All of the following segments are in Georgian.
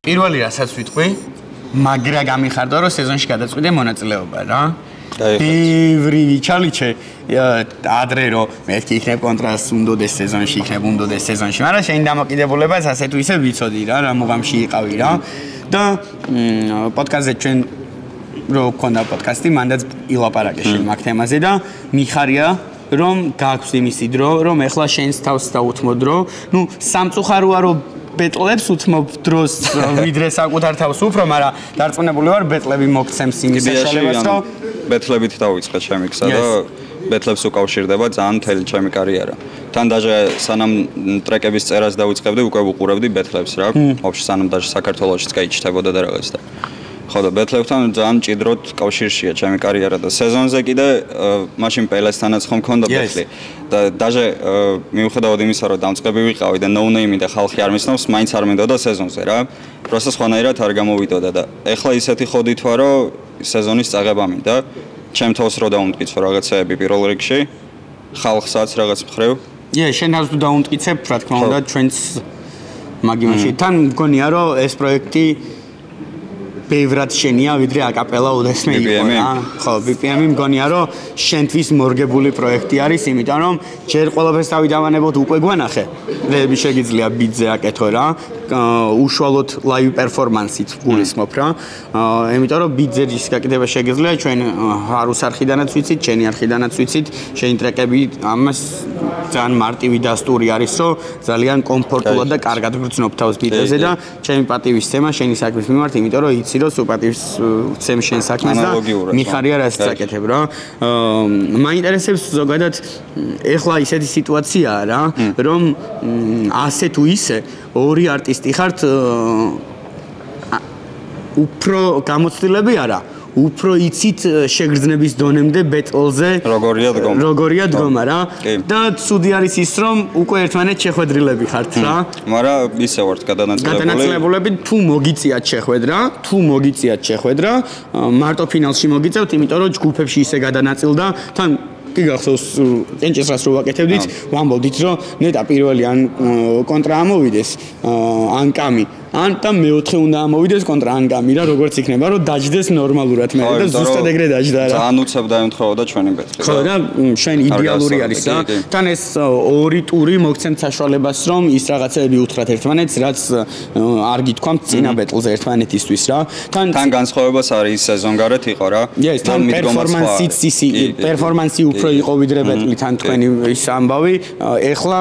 პირველი რასაც ვიტყვი, მაგრა გამიხარდა რომ სეზონში გადაწყვიტე მონაწილეობა რა. ბევრი ვიჩალიჩე ადრე რომ მეთქი იქნებ კონტრაქტს უნდოდეს სეზონში, იქნებ უნდოდეს სეზონში, მაგრამ შენ დამოკიდებულებას ასე თუ ისე ვიცოდი რა, რა მუღამში იყავი რა. და პოდკასტზე ჩვენ რო გქონდა პოდკასტი, მანდაც ილაპარაკე შენ მაგ თემაზე და მიხარია რომ გაქვს იმისი დრო, რომ ეხლა შენს თავს დაუთმო დრო, ნუ სამწუხაროა რომ ბეტლებს უთმობ დროს ვიდრე საკუთარ თავს უფრო, მაგრამ დარწმუნებული ვარ ბეტლები მოგცემს იმის საშუალებას, რომ ბეტლებით დავიწყე ჩემი გზა და ბეტლებს უკავშირდება ძალიან მთელი ჩემი კარიერა. თან დაჟე სანამ ტრეკების წერას დავიწყებდი, უკვე ვუყურებდი ბეტლებს რა. ვაფშე სანამ დაჟე საქართველოშიც გაიჩნდებოდა და რაღაც და ხო და ბეტლებთან ძალიან მჭიდროდ კავშირშია ჩემი კარიერა და სეზონზე კიდე მაშინ პელესთანაც ხომ მქონდა ბეტლი და დაჟე მიუხედავად იმისა რომ დამწყები ვიყავი და no name და ხალხი არ მისნობს მაინც არ მინდოდა სეზონზე რა просто სხვანაირად არ გამოვიდოდა და ეხლა ისეთი ხოდით ვარ რომ სეზონის წაღება მინდა ჩემ თავს რო დაუმტკიცო რაღაცეები პირველ რიგში ხალხსაც რაღაც მხრივ შენ თავს თუ დაუმტკიცებ რა თქმა უნდა ჩვენც მაგიმაში თან მგონია რომ ეს პროექტი ბევრად შენია ვიდრე აკაპელა უდესმე იყო რა. ხო, BPM-ი მგონია რომ შენთვის მორგებული პროექტი არის, იმიტომ რომ ჯერ ყველაფერს დავიდავანებოთ უკვე გვანახე. რეები შეგიძლია ბიტზე აკეთო რა. უშუალოდ live performance-ით გულისხმობ რა. იმიტომ რომ ბიტზე ის გაკეთება შეგიძლია ჩვენ ჰარუს არხიდანაც ვიცით, ჩენი არხიდანაც ვიცით, შენი ტრეკები ამას ძალიან მარტივი დასტური არის, რომ ძალიან კომფორტულად და კარგად გრძნობ თავს ბიტებზე და ჩემი პატივის თემა შენი საქმის მიმართ, იმიტომ რომ იცი რომ სუპატივს ცემ შენ საქმეს და მიხარია რასაც აკეთებ რა. მაინტერესებს ზოგადად ეხლა ისეთი სიტუაციაა რა, რომ ასე თუ ისე ორი არტისტი ხართ უფრო გამოცდილები არა უფრო იცით შეგრძნების დონემდე ბეტლზე როგორია დგომა რა და ცუდი არის ის რომ უკვე ერთმანეთს შეხვედრილები ხართ რა მაგრამ ისე ვართ გადანაწილებლები თუ მოგიწიათ შეხვედრა მარტო ფინალში მოგიწევთ იმიტომ რომ ჯგუფებში ისე გადანაწილდა თან კი გახსოვს კენჭესრას რო ვაკეთებდით ვამბობდით რომ ნეტა პირველი ან კონტრა ამოვიდეს ან კამი ან და მეოთხე უნდა ამოვიდეს კონტრა ან კამი რა როგორც იქნება რომ დაждდეს ნორმალურად მე და ზუსტად ეგრე დაждდა რა ძალიან უცებ დაემთხოვოდა ჩვენი ბეტლი ხო და შენ იდეალური არის რა თან ეს ორი ტური მოგცემთ საშუალებას რომ ის რაღაცები უთხრათ ერთმანეთს რაც არ გითქვამთ წინა ბეტლზე ერთმანეთისთვის რა თან განსხვავებას არის ის სეზონგარეთ იყო რა თან პერფორმანსი უფრო იყო ვიდრე ბეტლი თან თქვენი ის ამბავი ეხლა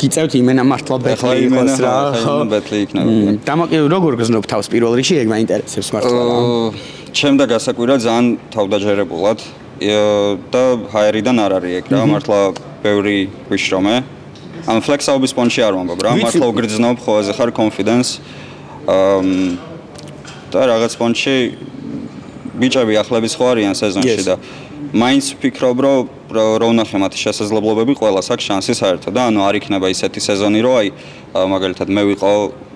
გიწევთ იმენა მართლა ბეტლი იყოს რა ხო ბეტლი იქნება დამოკიდებული როგორ გზნობ თავს პირველ რიგში ეგ მაინტერესებს მართლა ჩემ და გასაკვირად ძალიან თავდაჯერებულად და ჰაერიდან არ არის ეგ რა მართლა ბევრი ვიშრომე ამ ფლექსაობის პონჩი არ ვამბობ რა მართლა უგრძნობ ხოლმე ხარ კონფიდენს და რაღაც პონჩი ბიჭები ახლების ხო არიან სეზონში და მაინც ვფიქრობ რომ ვნახე მათი შესაძლებლობები ყველას აქვს შანსი საერთოდ და ანუ არ იქნება ისეთი სეზონი რომ აი მაგალითად მე ვიყო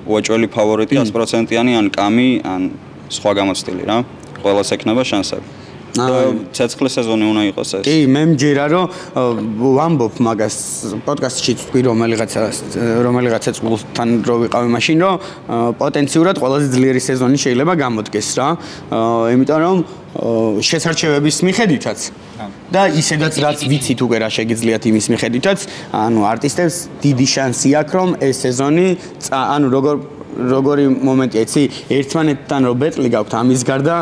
უეჭველი ფავორიტი 100%-იანი ან კამი ან სხვა გამოცდილი რა ყველას ექნება შანსები ცეცხლი სეზონი უნდა იყოს ეს. კი, მე მჯერა რომ ვამბობ მაგას პოდკასტში თქვი რომელიღაცა წყულთან რო ვიყავი მაშინ რომ პოტენციურად ყველაზე ძლიერი სეზონი შეიძლება გამოდგეს რა. იმიტომ რომ შესარჩევების მიხედვითაც და ისედაც რაც ვიცით უკვე რა შეგიძლიათ იმის მიხედვითაც, ანუ არტისტებს დიდი შანსი აქვს რომ ეს სეზონი ანუ როგორი მომენტია იცი ერთმანეთთან რო ბეტლი გაქვთ ამის გარდა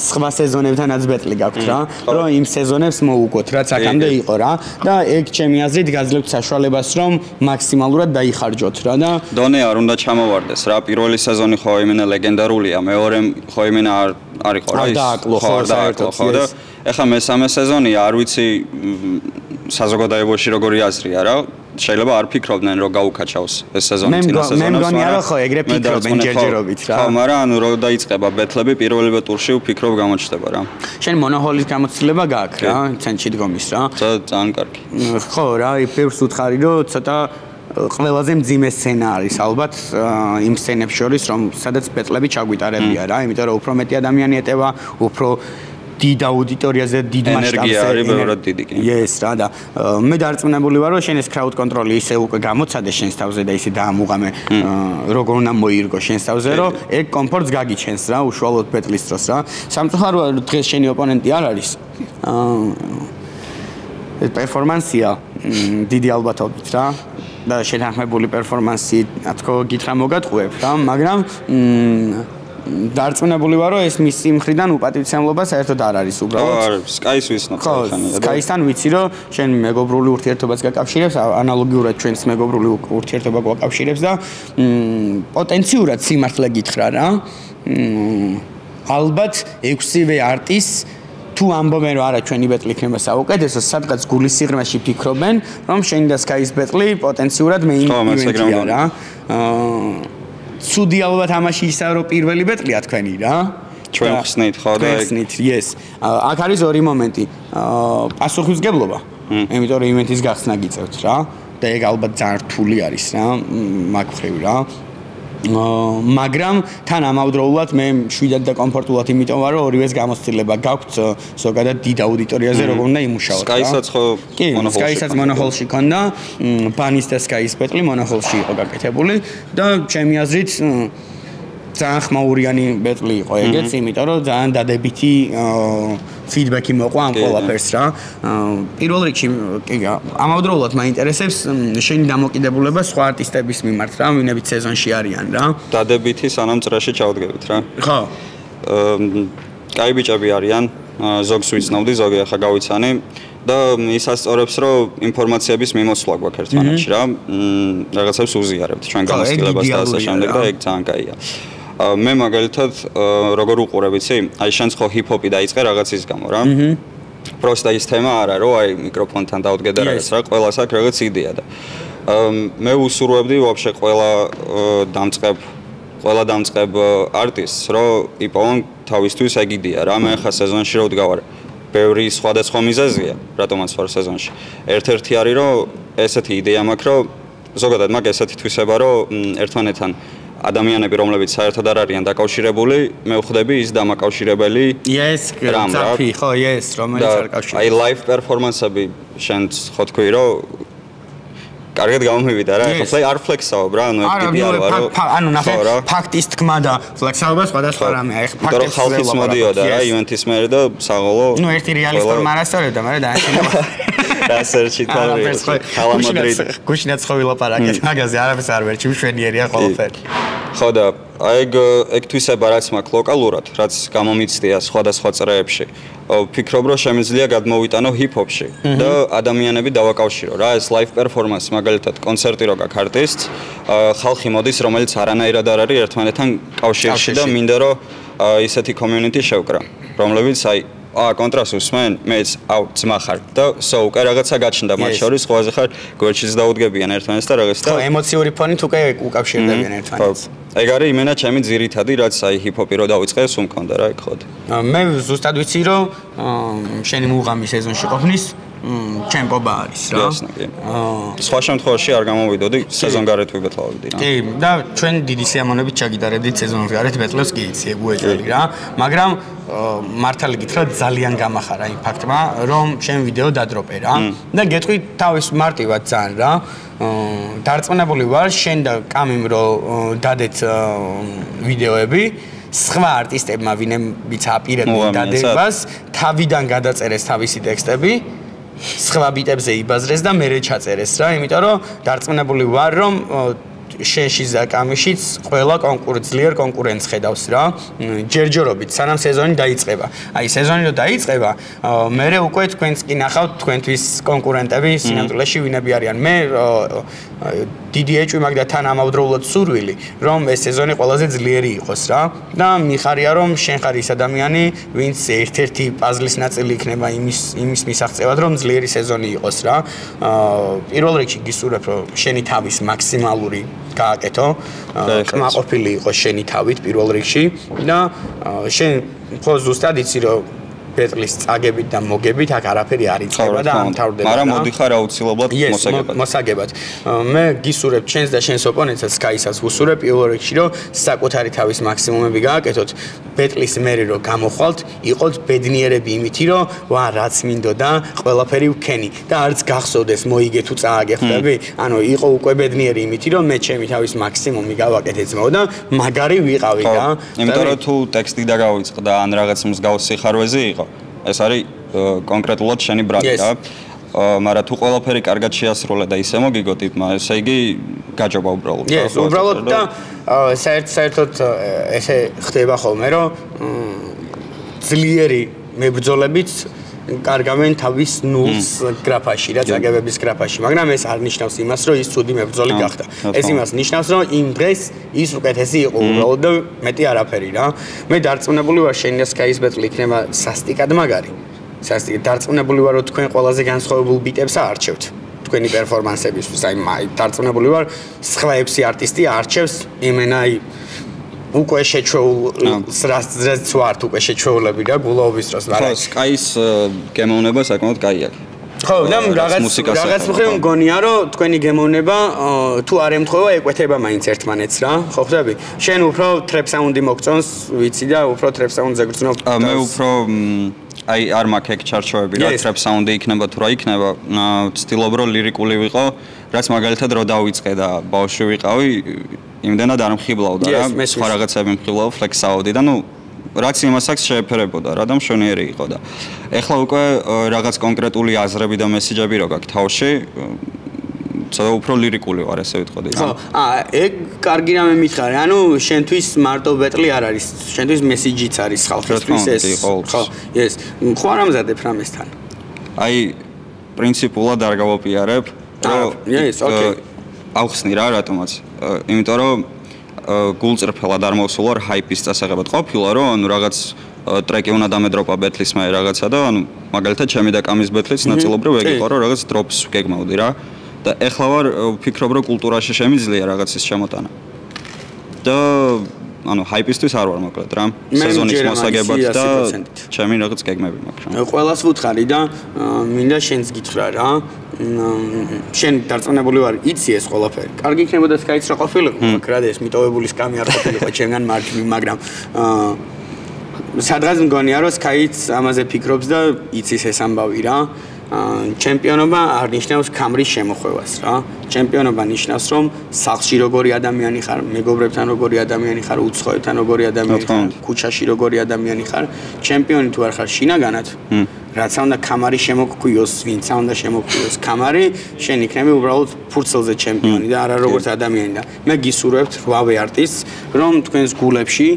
სხვა სეზონებთანაც ბეტლი გაქვთ რა რომ იმ სეზონებს მოუგოთ რაც აქამდე იყო რა და ეგ ჩემი აზრით გაძლევთ საშუალებას რომ მაქსიმალურად დაიხარჯოთ რა და დონე არ უნდა ჩამოვარდეს რა პირველი სეზონი ხო იმენა ლეგენდარულია მეორე ხო იმენა არ იყო რა ხო და ეხლა მესამე სეზონია არ ვიცი საზოგადოებაში როგორი აზრია რა შეიძლება არ ფიქრობდნენ რომ გაუკაჩავს ეს სეზონი წინა სეზონს. მე მგონია რომ ხო ეგრე ფიქრობენ ჯერჯერობით რა. ხო, მაგრამ ანუ რო დაიწყება ბეტლები პირველივე ტურში ვფიქრობ გამოჩნდება რა. შენ მონოჰოლის გამოცდილება გააქვს რა, ცენტრში დგომის რა. ძალიან კარგი. ხო რა, ფერს უთხარი რომ ცოტა ყველაზე მძიმე სცენა არის ალბათ იმ სცენებს შორის რომ სადაც ბეტლები ჩაგვიტარებია რა, იმიტომ რომ უფრო მეტი ადამიანი ეტევა, უფრო დიდ აუდიტორიაზე და დიდ მასშტაბზე ენერგია არის ბევრად დიდი კი. Yes, რა და მე დარწმუნებული ვარ, რომ შენ ეს crowd control-ი ისე უკვე გამოცადე შენს თავზე და ისე დაამუღამე როგორ უნდა მოირგო შენს თავზე, რომ ეგ კომფორტს გაგიჩენს რა, უშუალოდ ბეტლის დროს რა. სამწუხაროდ დღეს შენი ოპონენტი არ არის. ეს პერფორმანსია დიდი ალბათობით რა და შეთანხმებული პერფორმანსი, რა თქო, გითხრა მოგატყუებ რა, მაგრამ დარწმუნებული ვარ, რომ ეს მისი მხრიდან უპატივცემლობა საერთოდ არ არის უბრალოდ. ხო, Sky-ს ვიცნობ ხალხანი და Sky-სთან ვიცი, რომ შენ მეგობრული ურთიერთობაც გაკავშირებს, ანალოგიურად ჩვენს მეგობრული ურთიერთობა გვაკავშირებს და პოტენციურად სიმართლე გითხრა რა. ალბათ 6-ვე არტის თუ ამბობენ რომ არა ჩვენი ბეტლი იქნება საუკეთესო, სადღაც გულის სიღრმეში ფიქრობენ, რომ შენი და Sky-ის ბეტლი პოტენციურად მეინ ივენტია რა. ცუდი ალბათ ამაში ისაა რომ პირველი ბეტლია თქვენი რა. ჩვენ ხსნით ხო და ხსნით, yes. აქ არის ორი მომენტი. პასუხისმგებლობა. იმიტომ რომ ივენტის გახსნა გიწევთ რა და ეგ ალბათ ძალიან რთული არის რა, მაგ მხრივ რა. მაგრამ თან ამავდროულად მე შვიდად და კომფორტულად იმიტომ ვარ, რომ ორივეს გამოცდილება გაქვთ ზოგადად დიდ აუდიტორიაზე როგორ უნდა იმუშაოთ. Sky-საც ხო მონოჰოლში. Sky-საც მონოჰოლში ქონდა, ბანის და Sky-ის ბეტლი მონოჰოლში იყო გაკეთებული და ჩემი აზრით ძალიან ხმაურიანი ბეტლი იყო ეგეც, იმიტომ რომ ძალიან დადებითი ფიდბექი მოყვა ამ ყველაფერს რა. პირველ რიგში ამავდროულად მაინტერესებს შენი დამოკიდებულება სხვა არტისტების მიმართ რა, ვინებიც სეზონში არიან რა. დადებითი სანამ წრეში ჩავდგებით რა. ხო. კაი ბიჭები არიან, ზოგს ვიცნობდი, ზოგი ახლა გავიცანი და ის ასწორებს, რომ ინფორმაციების მიმოსვლა გვაქვს ერთმანეთში რა. რაღაცებს უზიარებთ ჩვენ გამოცდილებას და ასე შემდეგ და ეგ ძალიან კაია. მე მაგალითად როგორ უყურებ იცი? აი შენც ხო ჰიპ-ჰოპი დაიწყე რაღაცის გამო რა. პროსტა ის თემა არა, რომ აი მიკროფონთან დავდგე და რაღაც რა, ყველას აქვს რაღაც იდეა და მე უსურვებდი ვაფშე ყველა დამწყებ არტისტს, რომ იპოვონ თავისთვის ეგ იდეა რა. მე ახლა სეზონში რო ვდგავარ, ბევრი სხვადასხვა მიზეზია, რატომაც ვარ სეზონში. ერთ-ერთი არის, რომ ესეთი იდეა მაქვს, რომ ზოგადად მაგ ესეთი თვისება, რომ ერთმანეთთან ადამიანები, რომლებიც საერთოდ არ არიან დაკავშირებული, მე ვხვდები ის დამაკავშირებელი. Yes, ძაფი, ხო, yes, რომელიც არ კავშირდება. აი live performance-ები შენც ხო თქვი, რომ კარგად გამომივიდა რა. ხო, არ ფლექსაობ რა, ანუ ეგ ტიპი არ ვარ. ანუ ნახე, ფაქტის თქმა და ფლექსაობა სხვადასხვა რამე. აი ფაქტის ხალხიც მოდიოდა რა, ივენთის მერე და საღოლო. ნუ ერთი რეალისტური მარასწორებდა, მაგრამ დააშინება. რასერჩი თავი. გუშინაც ხო ვილაპარაკეთ, მაგაზე არაფერს არ ვერჩი, მშვენიერია ყველაფერი. ხო და ეგ თვისება რაც მაქვს ლოკალურად, რაც გამომიცდია სხვადასხვა წრეებში. ვფიქრობ, რომ შემიძლია გადმოვიტანო ჰიპ-ჰოპში და ადამიანები დავაკავშირო რა, ეს live performance, მაგალითად კონცერტი რო გაქვს არტისტს, ხალხი მოდის, რომელიც არანაირად არ არის ერთმანეთთან კავშირში და მინდა რომ ისეთი community შევკრა, რომლებიც აი კონტრასტს უსმენ, მეც ძმა ხარ და უკვე რაღაცა გაჩნდა მათ შორის, ყველაზე ხარ გვერდშიც დაუდგებიან ერთმანეთს და რაღაცა და ემოციური ფონით უკვე უკავშირდებიან ერთმანეთს. ეგ არის იმენა ჩემი ძირითადი, რაც აი ჰიპ-ჰოპი რო დავიწყე, სულ მქონდა რა, ეგ ხოდი. მე ზუსტად ვიცი, რომ შენი მუღამი სეზონში ყოფნის ჩემპობა არის რა. სხვა შემთხვევაში არ გამოვიდოდი, სეზონ გარეთ ვიბეთლავდი რა. კი, და ჩვენ დიდი სიამოვნებით ჩაგიტარებდით სეზონის გარეთ ბეთლებს კი იცი, ეგ უეჭველი რა. მაგრამ მართალი გითხრა ძალიან გამახარა იმ ფაქტმა, რომ შენ ვიდეო დადროპე რა. და გეტყვი თავის მარტივად ძალიან რა. დარწმუნებული ვარ, შენ და კამიმ რო დადეთ ვიდეოები, სხვა არტისტებმა ვინებიც აპირებდნენ დადებას, თავიდან გადაწერეს თავისი ტექსტები, სხვა ბიტებზე იბაზრეს და მერე ჩაწერეს რა, იმიტომ რომ დარწმუნებული ვარ, რომ შენში და კამიშიც ყველა ძლიერ კონკურენტს ხედავს რა. ჯერჯერობით სანამ სეზონი დაიწყება. აი სეზონი რო დაიწყება, მერე უკვე თქვენც კი ნახავთ თქვენთვის კონკურენტები სინამდვილეში ვინები არიან. მე დიდი ეჭვი მაქვს და თან ამავდროულად სურვილი, რომ ეს სეზონი ყველაზე ძლიერი იყოს რა. და მიხარია რომ შენ ხარ ის ადამიანი, ვინც ერთ-ერთი პაზლის ნაწილი იქნება იმის მისაღწევად, რომ ძლიერი სეზონი იყოს რა. პირველ რიგში გისურვებ, რომ შენი თავის მაქსიმალური გააკეთო, კმაყოფილი იყოს შენი თავით პირველ რიგში და შენ ხო ზუსტად იცი რომ ბეტლის წაგებით და მოგებით აქ არაფერი არ იწყება და ამთავრდება. მაგრამ მოდიხარ აუცილებლად მოსაგებად. მე გისურვებ ჩვენს და შენს ოპონენტსაც Sky-საც ვუსურვებ პირველ რიგში რომ საკუთარი თავის მაქსიმუმები გააკეთოთ. ბეტლის მერე რომ გამოხვალთ, იყოთ ბედნიერები იმითი რომ ვა რაც მინდოდა, ყველაფერი ვქენი და არც გახსოვდეს მოიგე თუ წააგეხდები. ანუ იყო უკვე ბედნიერი იმითი რომ მე ჩემი თავის მაქსიმუმი გავაკეთე ძმაო და მაგარი ვიყავი რა. იმიტომ რომ თუ ტექსტი და გავიწყდა ან რაღაც მსგავს სიხარვეზე იყო, ეს არის კონკრეტულად შენი ბრალი რა. მაგრამ თუ ყველაფერი კარგად შეასრულე და ისე მოგიგო ტიპმა, ესე იგი გაჯობა უბრალოდ. ეს უბრალოდ და საერთოდ ესე ხდება ხოლმე რომ ძლიერი მებრძოლებით კარგავენ თავის ნულს გრაფაში, რა წაგებების გრაფაში, მაგრამ ეს არ ნიშნავს იმას, რომ ის ცუდი მებრძოლი გახდა. ეს იმას ნიშნავს, რომ იმ დღეს ის უკეთესი იყო უბრალოდ და მეტი არაფერი რა. მე დარწმუნებული ვარ, შენი და Sky-ის ბეტლი იქნება სასტიკად მაგარი. სასტიკად დარწმუნებული ვარ, რომ თქვენ ყველაზე განსხვავებულ ბიტებს აარჩევთ. თქვენი პერფორმანსებისთვის, აი დარწმუნებული ვარ, სხვა 6 არტისტი არჩევს იმენა უკვე შეჩვეულს რაც ვართ უკვე შეჩვეულები და გულაობის დროს მაგრამ Sky-ის გემოვნება საკმაოდ კაია. ხო, და რაღაც მხრივ მგონია რომ თქვენი გემოვნება თუ არ ემთხვევა ეკვეთება მაინც ერთმანეთს რა. ხო ხდები? შენ უფრო trap sound-ი მოგწონს, ვიცი და უფრო trap sound-ზე გრძნობ. მე უფრო აი არ მაქვს ეგ ჩარჩოები რა trap sound-ი იქნება თუ რა იქნება. ვცდილობ რომ ლირიკული ვიყო, რაც მაგალითად რო დავიწყე და ბავშვი ვიყავი, იმდენად არ მხიბლავდა რა. სხვა რაღაცები მხიბლავ flex-აოდი და ნუ რაც იმას აქვს შეეფერებოდა რა და მშვენიერი იყო და ეხლა უკვე რაღაც კონკრეტული აზრები და მესიჯები რო გაქვს თავში ცოტა უფრო ლირიკული ვარ ესე ვიტყოდი რა. ხო, ეგ კარგი რამე მითხარი. ანუ შენთვის მარტო ბეტლი არ არის, შენთვის მესიჯიც არის ხალხისთვის ეს. ხო, ეს. ხო არ ამზადებ რამესთან. აი პრინციპულად არ გავაპირებ, რომ ავხსნი რა რატომაც. იმიტომ რომ გულწრფელად არ მოვსულვარ ჰაიპის წასაღებად ყოფილა რომ ანუ რაღაც ტრეკი უნდა დამედროპა ბეტლის მე რაღაცა და ანუ მაგალითად ჩემი და კამის ბეტლიც ნაწილობრივ ეგ იყო რომ რაღაც დროპს გეგმავდი რა და ეხლა ვარ ვფიქრობ რომ კულტურაში შემიძლია რაღაცის შემოტანა და ანუ ჰაიპისთვის არ ვარ მოკლედ რა სეზონის მოსაგებად და ჩემი რაღაც გეგმები მაქვს რა ყველას ვუთხარი და მინდა შენს გითხრა რა შენ დარწმუნებული ვარ იცი ეს ყველაფერი კარგი იქნებოდა Sky-ს რა ყოფილიყო მაგრამ ეს მიტოვებული სკამი არ ყოფილიყო ჩემგან მარჯვნივ მაგრამ სადღაც მგონია რომ Sky-ც ამაზე ფიქრობს და იცის ეს ამბავი რა ჩემპიონობა არ ნიშნავს კამრის შემოხვევას რა ჩემპიონობა ნიშნავს რომ სახლში როგორი ადამიანი ხარ მეგობრებთან როგორი ადამიანი ხარ უცხოებთან როგორი ადამიანი ხარ ქუჩაში როგორი ადამიანი ხარ ჩემპიონი თუ არ ხარ შინაგანად რაც უნდა კამარი შემოგვიოს ვინც უნდა შემოგვიოს კამარი შენ იქნები უბრალოდ ფურცელზე ჩემპიონი და არა როგორც ადამიანი და მე გისურვებთ 8 არტისტს რომ თქვენს გულებში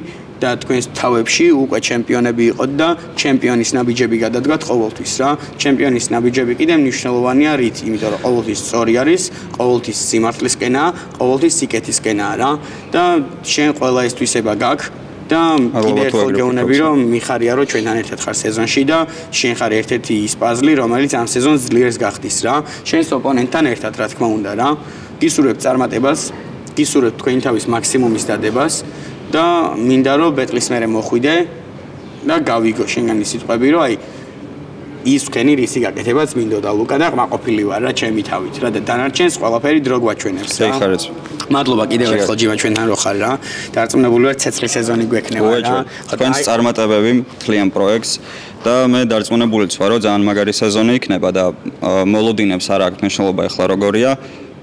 და თქვენს თავებში უკვე ჩემპიონები იყოთ და ჩემპიონის ნაბიჯები გადადგათ ყოველთვის რა ჩემპიონის ნაბიჯები კიდე მნიშვნელოვანია რით იმიტომ რომ ყოველთვის სწორი არის ყოველთვის სიმართლისკენა ყოველთვის სიკეთისკენაა რა და შენ ყველა ეს თვისება გაქვს და კიდე ერთხელ გეუბნები რომ მიხარია რომ ჩვენთან ერთად ხარ სეზონში და შენ ხარ ერთ-ერთი ის პაზლი რომელიც ამ სეზონს ძლიერს გახდის რა შენს ოპონენტთან ერთად რა თქმა უნდა რა გისურვებ წარმატებას გისურვებ თქვენი თავის მაქსიმუმის დადებას და მინდა რომ ბეტლის მერე მოხვიდე და გავიგო შენგანი სიტყვები რომ აი ის ვქენი რისი გაკეთებაც მინდოდა ლუკა და ყმაყოფილი ვარ რა ჩემი თავით რა და დანარჩენს ყველაფერი დრო გვაჩვენებს რა მადლობა კიდევ ერთხელ ჯიმა ჩვენთან რო ხარ რა დარწმუნებული ვარ ცეცხლი სეზონი გვექნება რა თქვენს წარმატებები მთლიან პროექტს და მე დარწმუნებულიც ვარ რომ ძალიან მაგარი სეზონი იქნება და მოლოდინებს არ აქვს მნიშვნელობა ახლა როგორია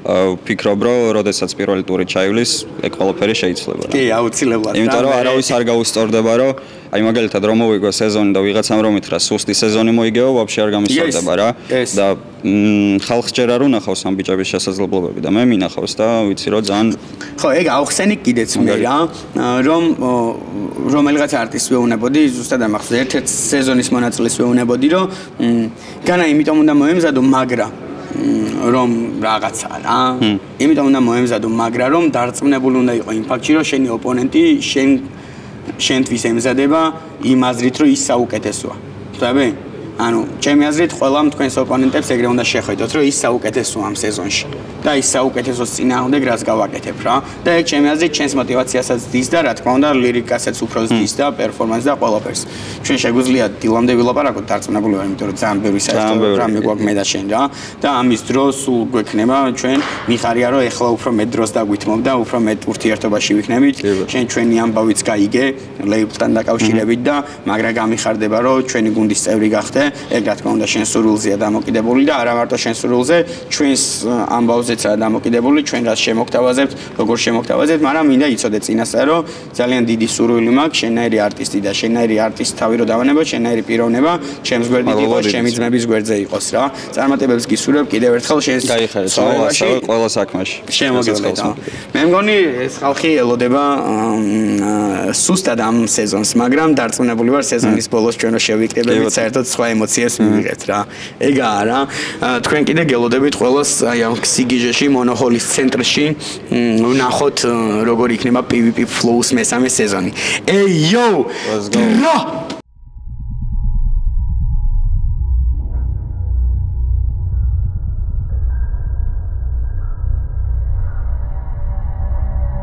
ვფიქრობ რომ როდესაც პირველი ტური ჩაივლის ეგ ყველაფერი შეიძლება რა. კი, აუცილებლად. იმიტომ რომ არავის არ გაუსწორდება რომ აი მაგალითად რომ მოვიგო სეზონი და ვიღაცამ რომ ითხრა სუსტი სეზონი მოიგეო, ვაფშე არ გამისწორდება რა. და ხალხს ჯერ არ უნახავს ამ ბიჭების შესაძლებლობები და მე მინახავს და ვიცი რომ ძალიან ხო, ეგ აუხსენი კიდეც მე რა, რომ რომელიღაც არტისტს ვეუნებოდი, ზუსტად ამახსოვს ერთ-ერთ სეზონის მონაწილეს ვეუნებოდი რომ განა იმიტომ უნდა მოემზადო მაგრა რომ რაღაცა რა. იმიტომ უნდა მოემზადო მაგრა რომ დარწმუნებული უნდა იყო იმ ფაქტში რომ შენი ოპონენტი შენთვის ემზადება იმ აზრით რომ ის საუკეთესოა. ხვდები? ანუ ჩემი აზრით ყველამ თქვენს ოპონენტებს ეგრე უნდა შეხედოთ, რომ ის საუკეთესოა ამ სეზონში და ის საუკეთესოს წინააღმდეგ რაც გავაკეთებ რა. და ეგ ჩემი აზრით ჩვენს мотиваციასაც ზდის და რა თქმა უნდა ლირიკასაც უფრო ზდის და პერფორმანსს და ყველაფერს. ჩვენ შეგვიძლია დილამდე ვილაპარაკოთ დარწმუნებული ვარ, იმიტომ რომ ძალიან ბევრი საერთო რამე გვაქვს მე და შენ რა. და ამის დროს სულ გვექნება ჩვენ მიხარია რომ ეხლა უფრო მეტ დროს დაგვითმობ და უფრო მეტ ურთიერთობაში ვიქნებით. შენ ჩვენი ამბავიც გაიგე ლეიბლთან დაკავშირებით და მაგრამ გამიხარდება რომ ჩვენი გუნდის წევრი გახდე. ეგ რა თქმა უნდა შენ სურვილზეა დამოკიდებული და არა მარტო შენ სურვილზე, ჩვენს ამბავზეცაა დამოკიდებული, ჩვენ რაც შემოგთავაზებთ, როგორ შემოგთავაზებთ, მაგრამ მინდა იცოდე წინასწარ რომ ძალიან დიდი სურვილი მაქვს შენაირი არტისტი და შენაირი არტისტი თავი რო დავანებო, შენაირი პიროვნება ჩემს გვერდით იყოს, ჩემი ძმების გვერდზე იყოს რა. წარმატებებს გისურვებ კიდევ ერთხელ შენს ცხოვრებაში, ყველა საქმეში. შემოგეძლეთ. მე მგონი ეს ხალხი ელოდება სუსტად ამ სეზონს, მაგრამ დარწმუნებული ვარ სეზონის ბოლოს ჩვენ რო შევიკრიბებით საერთოდ სხვა ემოციებს მივიღეთ რა. ეგაა რა. თქვენ კიდე გელოდებით ყველას აი ამ სიგიჟეში მონოჰოლის ცენტრში ვნახოთ როგორ იქნება PvP Flows მესამე სეზონი. Hey yo! Let's go!